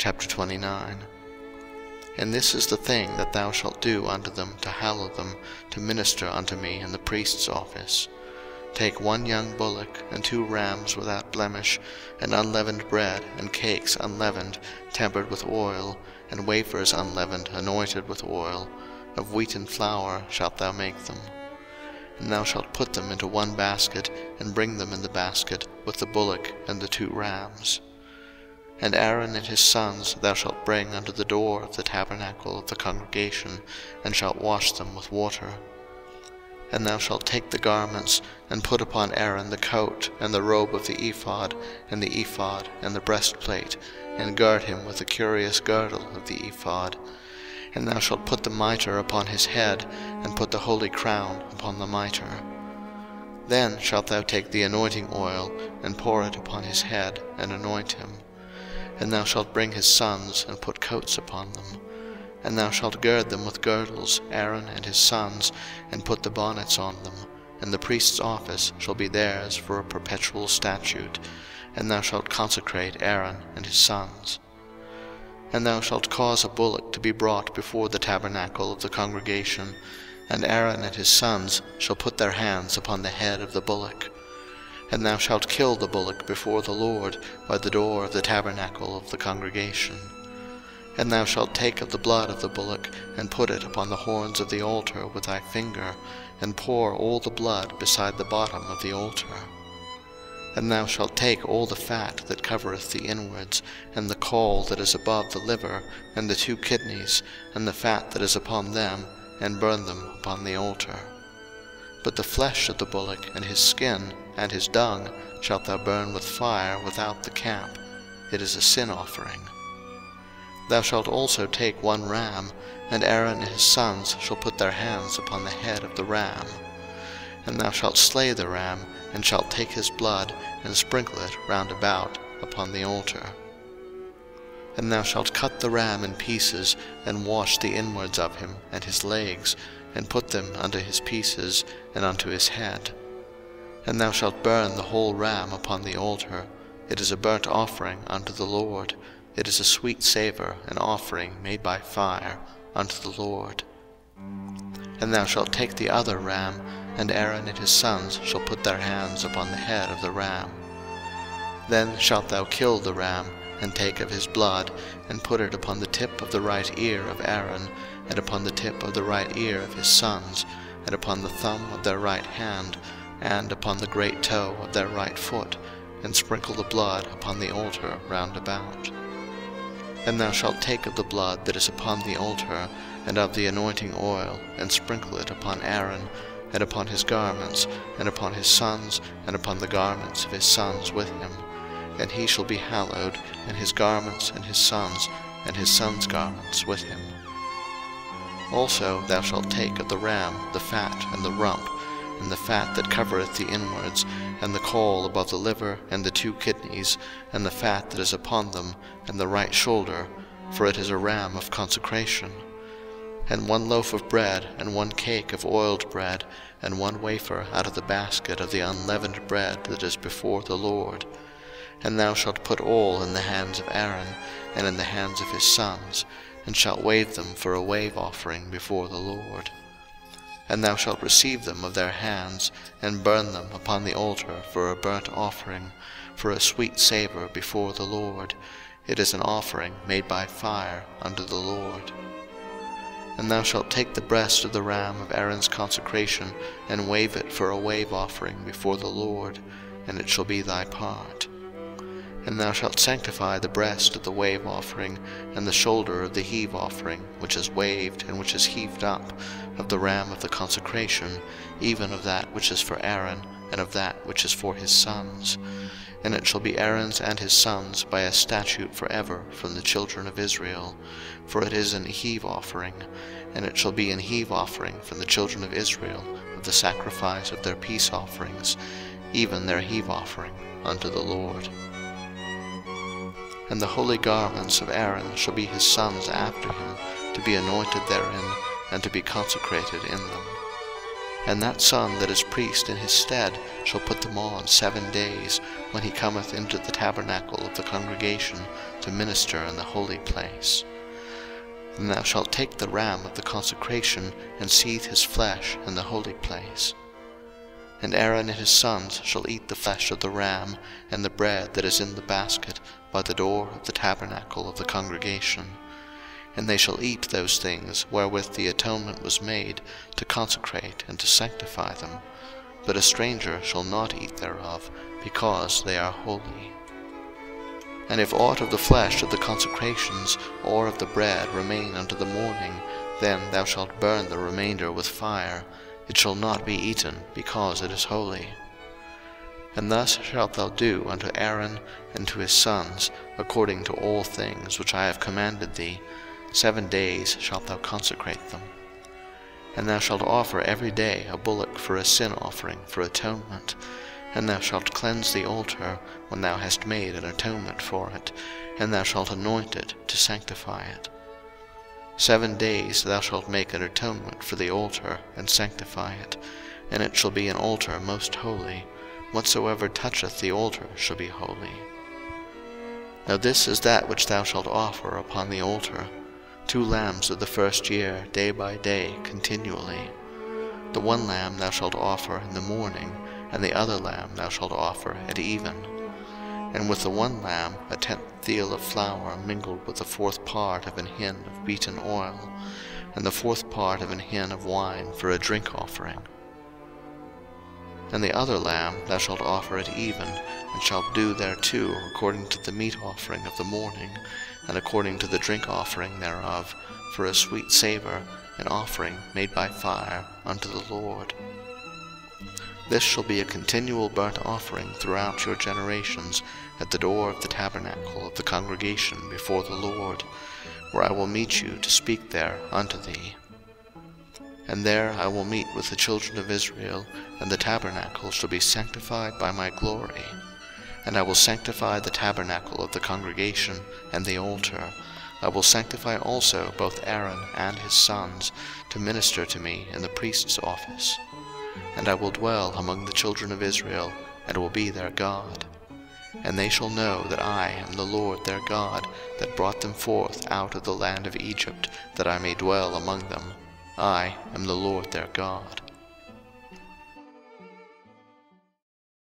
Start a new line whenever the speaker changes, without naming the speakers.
Chapter 29. And this is the thing that thou shalt do unto them to hallow them, to minister unto me in the priest's office. Take 1 young bullock, and 2 rams without blemish, and unleavened bread, and cakes unleavened, tempered with oil, and wafers unleavened, anointed with oil. Of wheaten flour shalt thou make them. And thou shalt put them into 1 basket, and bring them in the basket, with the bullock and the 2 rams. And Aaron and his sons thou shalt bring unto the door of the tabernacle of the congregation, and shalt wash them with water. And thou shalt take the garments, and put upon Aaron the coat, and the robe of the ephod, and the breastplate, and gird him with the curious girdle of the ephod. And thou shalt put the mitre upon his head, and put the holy crown upon the mitre. Then shalt thou take the anointing oil, and pour it upon his head, and anoint him. And thou shalt bring his sons, and put coats upon them. And thou shalt gird them with girdles, Aaron and his sons, and put the bonnets on them. And the priest's office shall be theirs for a perpetual statute. And thou shalt consecrate Aaron and his sons. And thou shalt cause a bullock to be brought before the tabernacle of the congregation, and Aaron and his sons shall put their hands upon the head of the bullock. And thou shalt kill the bullock before the Lord by the door of the tabernacle of the congregation. And thou shalt take of the blood of the bullock, and put it upon the horns of the altar with thy finger, and pour all the blood beside the bottom of the altar. And thou shalt take all the fat that covereth the inwards, and the caul that is above the liver, and the 2 kidneys, and the fat that is upon them, and burn them upon the altar. But the flesh of the bullock, and his skin, and his dung, shalt thou burn with fire without the camp. It is a sin offering. Thou shalt also take 1 ram, and Aaron and his sons shall put their hands upon the head of the ram. And thou shalt slay the ram, and shalt take his blood, and sprinkle it round about upon the altar. And thou shalt cut the ram in pieces, and wash the inwards of him, and his legs, and put them unto his pieces, and unto his head. And thou shalt burn the whole ram upon the altar. It is a burnt offering unto the Lord. It is a sweet savour, an offering made by fire unto the Lord. And thou shalt take the other ram, and Aaron and his sons shall put their hands upon the head of the ram. Then shalt thou kill the ram, and take of his blood, and put it upon the tip of the right ear of Aaron, and upon the tip of the right ear of his sons, and upon the thumb of their right hand, and upon the great toe of their right foot, and sprinkle the blood upon the altar round about. And thou shalt take of the blood that is upon the altar, and of the anointing oil, and sprinkle it upon Aaron, and upon his garments, and upon his sons, and upon the garments of his sons with him. And he shall be hallowed, and his garments, and his sons' garments with him. Also thou shalt take of the ram the fat and the rump, and the fat that covereth the inwards, and the caul above the liver, and the 2 kidneys, and the fat that is upon them, and the right shoulder, for it is a ram of consecration. And 1 loaf of bread, and 1 cake of oiled bread, and 1 wafer out of the basket of the unleavened bread that is before the Lord. And thou shalt put all in the hands of Aaron, and in the hands of his sons, and shalt wave them for a wave offering before the Lord. And thou shalt receive them of their hands, and burn them upon the altar for a burnt offering, for a sweet savour before the Lord. It is an offering made by fire unto the Lord. And thou shalt take the breast of the ram of Aaron's consecration, and wave it for a wave offering before the Lord, and it shall be thy part. And thou shalt sanctify the breast of the wave offering, and the shoulder of the heave offering, which is waved and which is heaved up, of the ram of the consecration, even of that which is for Aaron, and of that which is for his sons. And it shall be Aaron's and his sons by a statute for ever from the children of Israel, for it is an heave offering, and it shall be an heave offering from the children of Israel of the sacrifice of their peace offerings, even their heave offering unto the Lord. And the holy garments of Aaron shall be his sons after him, to be anointed therein, and to be consecrated in them. And that son that is priest in his stead shall put them on 7 days, when he cometh into the tabernacle of the congregation to minister in the holy place. And thou shalt take the ram of the consecration, and seethe his flesh in the holy place. And Aaron and his sons shall eat the flesh of the ram, and the bread that is in the basket, by the door of the tabernacle of the congregation. And they shall eat those things wherewith the atonement was made, to consecrate and to sanctify them. But a stranger shall not eat thereof, because they are holy. And if aught of the flesh of the consecrations, or of the bread, remain unto the morning, then thou shalt burn the remainder with fire. It shall not be eaten, because it is holy. And thus shalt thou do unto Aaron and to his sons, according to all things which I have commanded thee. 7 days shalt thou consecrate them. And thou shalt offer every day a bullock for a sin offering for atonement. And thou shalt cleanse the altar, when thou hast made an atonement for it, and thou shalt anoint it to sanctify it. 7 days thou shalt make an atonement for the altar, and sanctify it, and it shall be an altar most holy. Whatsoever toucheth the altar shall be holy. Now this is that which thou shalt offer upon the altar: 2 lambs of the first year, day by day, continually. The one lamb thou shalt offer in the morning, and the other lamb thou shalt offer at even. And with the one lamb 1/10 deal of flour mingled with the 4th part of an hin of beaten oil, and the 4th part of an hin of wine for a drink offering. And the other lamb thou shalt offer at even, and shalt do thereto according to the meat offering of the morning, and according to the drink offering thereof, for a sweet savour, an offering made by fire unto the Lord. This shall be a continual burnt offering throughout your generations, at the door of the tabernacle of the congregation before the Lord, where I will meet you to speak there unto thee. And there I will meet with the children of Israel, and the tabernacle shall be sanctified by my glory. And I will sanctify the tabernacle of the congregation and the altar. I will sanctify also both Aaron and his sons, to minister to me in the priest's office. And I will dwell among the children of Israel, and will be their God. And they shall know that I am the Lord their God, that brought them forth out of the land of Egypt, that I may dwell among them. I am the Lord their God.